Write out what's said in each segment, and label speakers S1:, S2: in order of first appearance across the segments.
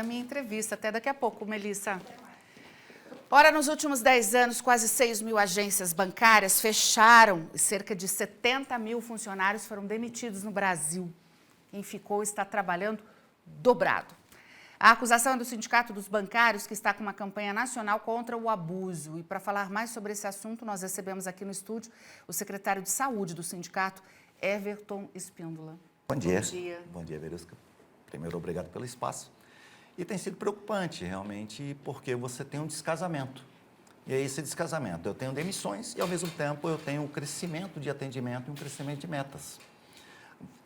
S1: da minha entrevista. Até daqui a pouco, Melissa. Ora, nos últimos 10 anos, quase 6 mil agências bancárias fecharam e cerca de 70 mil funcionários foram demitidos no Brasil. Quem ficou está trabalhando dobrado. A acusação é do Sindicato dos Bancários, que está com uma campanha nacional contra o abuso. E para falar mais sobre esse assunto, nós recebemos aqui no estúdio o secretário de Saúde do sindicato, Everton Espíndola.
S2: Bom dia.
S1: Bom dia.
S2: Bom dia, Verusca. Primeiro, obrigado pelo espaço. E tem sido preocupante, realmente, porque você tem um descasamento. E é esse descasamento. Eu tenho demissões e, ao mesmo tempo, eu tenho um crescimento de atendimento e um crescimento de metas.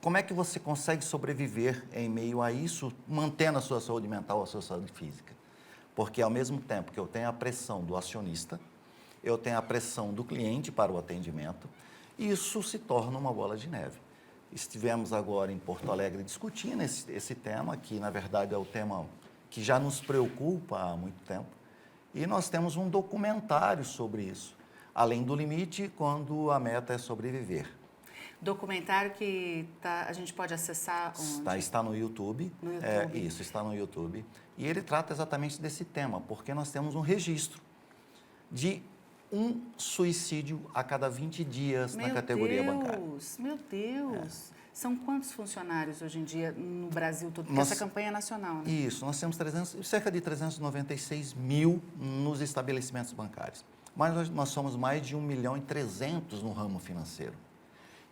S2: Como é que você consegue sobreviver em meio a isso, mantendo a sua saúde mental, a sua saúde física? Porque, ao mesmo tempo que eu tenho a pressão do acionista, eu tenho a pressão do cliente para o atendimento, e isso se torna uma bola de neve. Estivemos agora em Porto Alegre discutindo esse tema, que na verdade é o tema que já nos preocupa há muito tempo, e nós temos um documentário sobre isso, além do limite, quando a meta é sobreviver.
S1: Documentário que a gente pode acessar onde?
S2: Está no YouTube.
S1: No YouTube.
S2: Isso, está no YouTube. E ele trata exatamente desse tema, porque nós temos um registro de um suicídio a cada 20 dias na categoria bancária.
S1: Meu Deus! São quantos funcionários hoje em dia no Brasil todo? Porque essa campanha é nacional, né?
S2: Isso, nós temos cerca de 396 mil nos estabelecimentos bancários. Mas nós somos mais de 1.300.000 no ramo financeiro.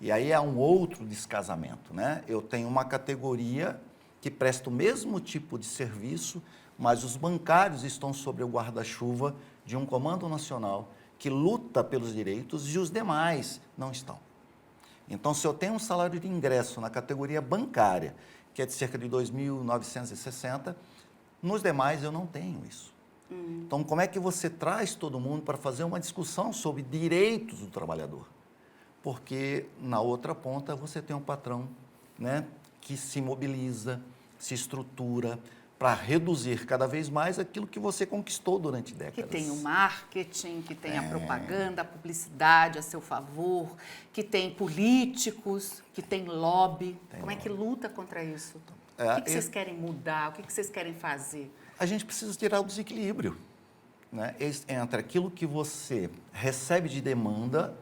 S2: E aí há um outro descasamento, né? Eu tenho uma categoria que presta o mesmo tipo de serviço, mas os bancários estão sob o guarda-chuva de um comando nacional que luta pelos direitos e os demais não estão. Então, se eu tenho um salário de ingresso na categoria bancária, que é de cerca de 2.960, nos demais eu não tenho isso. Então, como é que você traz todo mundo para fazer uma discussão sobre direitos do trabalhador? Porque na outra ponta você tem um patrão, né, que se mobiliza, se estrutura para reduzir cada vez mais aquilo que você conquistou durante décadas.
S1: Que tem o marketing, que tem a propaganda, a publicidade a seu favor, que tem políticos, que tem lobby. Como é que luta contra isso? O que vocês querem mudar? O que vocês querem fazer?
S2: A gente precisa tirar o desequilíbrio, né, entre aquilo que você recebe de demanda,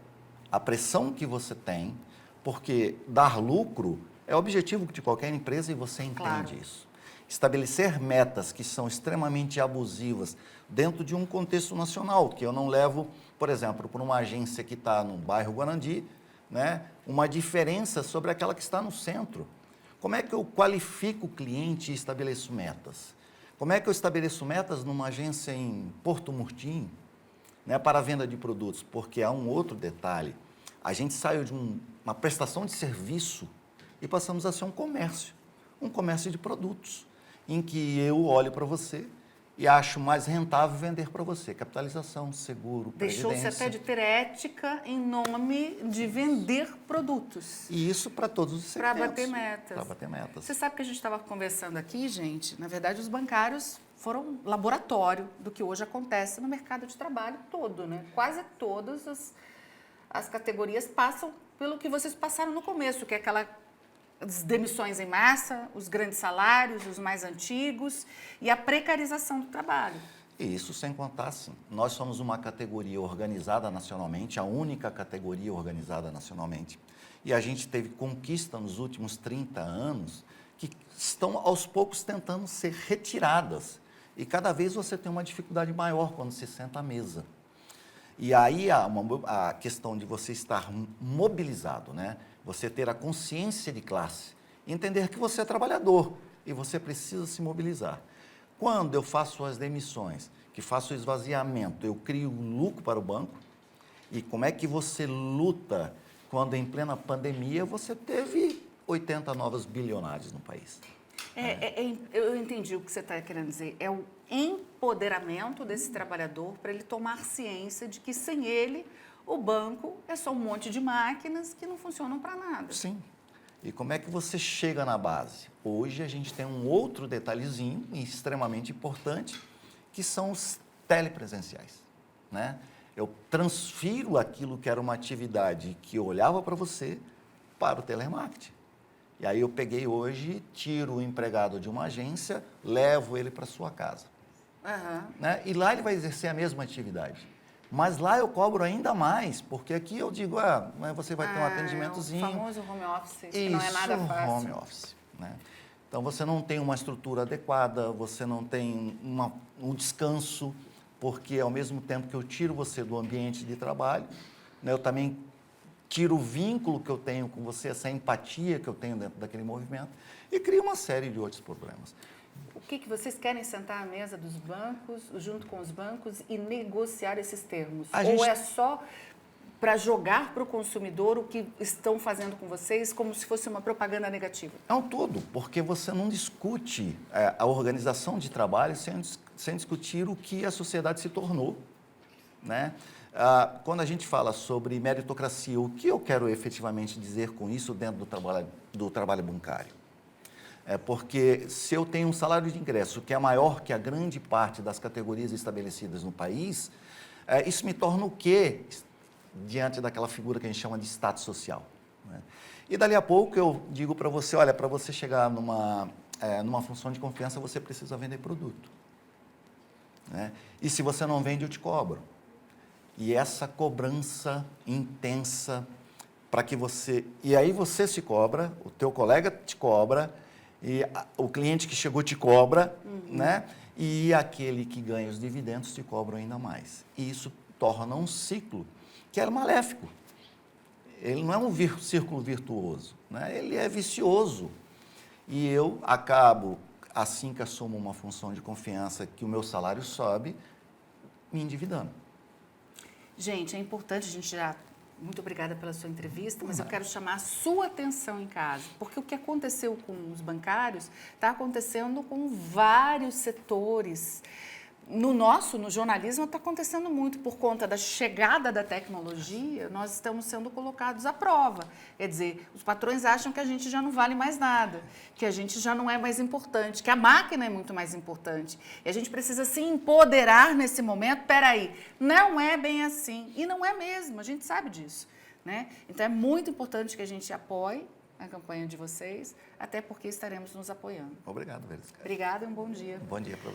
S2: a pressão que você tem, porque dar lucro é o objetivo de qualquer empresa e você entende isso. Estabelecer metas que são extremamente abusivas dentro de um contexto nacional, que eu não levo, por exemplo, para uma agência que está no bairro Guarandi, né, uma diferença sobre aquela que está no centro. Como é que eu qualifico o cliente e estabeleço metas? Como é que eu estabeleço metas numa agência em Porto Murtinho, né, para a venda de produtos? Porque há um outro detalhe. A gente saiu de uma prestação de serviço e passamos a ser um comércio de produtos, em que eu olho para você e acho mais rentável vender para você. Capitalização, seguro, previdência.
S1: Deixou-se até de ter ética em nome de vender produtos.
S2: E isso para todos os segmentos.
S1: Para bater metas.
S2: Para bater metas.
S1: Você sabe que a gente estava conversando aqui, gente, na verdade os bancários foram laboratório do que hoje acontece no mercado de trabalho todo, né? Quase todas as categorias passam pelo que vocês passaram no começo, que é as demissões em massa, os grandes salários, os mais antigos e a precarização do trabalho.
S2: E isso sem contar, sim. Nós somos uma categoria organizada nacionalmente, a única categoria organizada nacionalmente. E a gente teve conquista nos últimos 30 anos que estão aos poucos tentando ser retiradas. E cada vez você tem uma dificuldade maior quando se senta à mesa. E aí a questão de você estar mobilizado, né? Você ter a consciência de classe, entender que você é trabalhador e você precisa se mobilizar. Quando eu faço as demissões, que faço o esvaziamento, eu crio lucro para o banco. E como é que você luta quando em plena pandemia você teve 80 novos bilionários no país?
S1: Eu entendi o que você está querendo dizer. É o empoderamento desse trabalhador para ele tomar ciência de que sem ele o banco é só um monte de máquinas que não funcionam para nada.
S2: Sim. E como é que você chega na base? Hoje a gente tem um outro detalhezinho extremamente importante, que são os telepresenciais, né? Eu transfiro aquilo que era uma atividade que eu olhava para você para o telemarketing. E aí eu peguei hoje, tiro o empregado de uma agência, levo ele para sua casa. Né? E lá ele vai exercer a mesma atividade. Mas lá eu cobro ainda mais, porque aqui eu digo, você vai ter um atendimentozinho.
S1: O famoso home office, que não é nada fácil.
S2: Home office. Né? Então você não tem uma estrutura adequada, você não tem um descanso, porque ao mesmo tempo que eu tiro você do ambiente de trabalho, né, eu também tiro o vínculo que eu tenho com você, essa empatia que eu tenho dentro daquele movimento, e crio uma série de outros problemas.
S1: O que vocês querem sentar à mesa dos bancos, junto com os bancos, e negociar esses termos? Ou é só para jogar para o consumidor o que estão fazendo com vocês como se fosse uma propaganda negativa?
S2: É um todo, porque você não discute a organização de trabalho sem discutir o que a sociedade se tornou. Né? Quando a gente fala sobre meritocracia, o que eu quero efetivamente dizer com isso dentro do trabalho bancário? É porque se eu tenho um salário de ingresso que é maior que a grande parte das categorias estabelecidas no país, isso me torna o quê diante daquela figura que a gente chama de status social? Né? E dali a pouco eu digo para você, olha, para você chegar numa função de confiança, você precisa vender produto. Né? E se você não vende, eu te cobro. E essa cobrança intensa para que você... E aí você se cobra, o teu colega te cobra, e o cliente que chegou te cobra, né? E aquele que ganha os dividendos te cobra ainda mais. E isso torna um ciclo que é maléfico. Ele não é um círculo virtuoso, né? Ele é vicioso. E eu acabo, assim que assumo uma função de confiança, que o meu salário sobe, me endividando.
S1: Gente, é importante, muito obrigada pela sua entrevista, mas eu quero chamar a sua atenção em casa, porque o que aconteceu com os bancários está acontecendo com vários setores. No jornalismo está acontecendo muito por conta da chegada da tecnologia, nós estamos sendo colocados à prova. Quer dizer, os patrões acham que a gente já não vale mais nada, que a gente já não é mais importante, que a máquina é muito mais importante. E a gente precisa se empoderar nesse momento. Peraí, não é bem assim. E não é mesmo, a gente sabe disso. Né? Então é muito importante que a gente apoie a campanha de vocês, até porque estaremos nos apoiando.
S2: Obrigado, Verisca.
S1: Obrigada e um bom dia.
S2: Bom dia para você.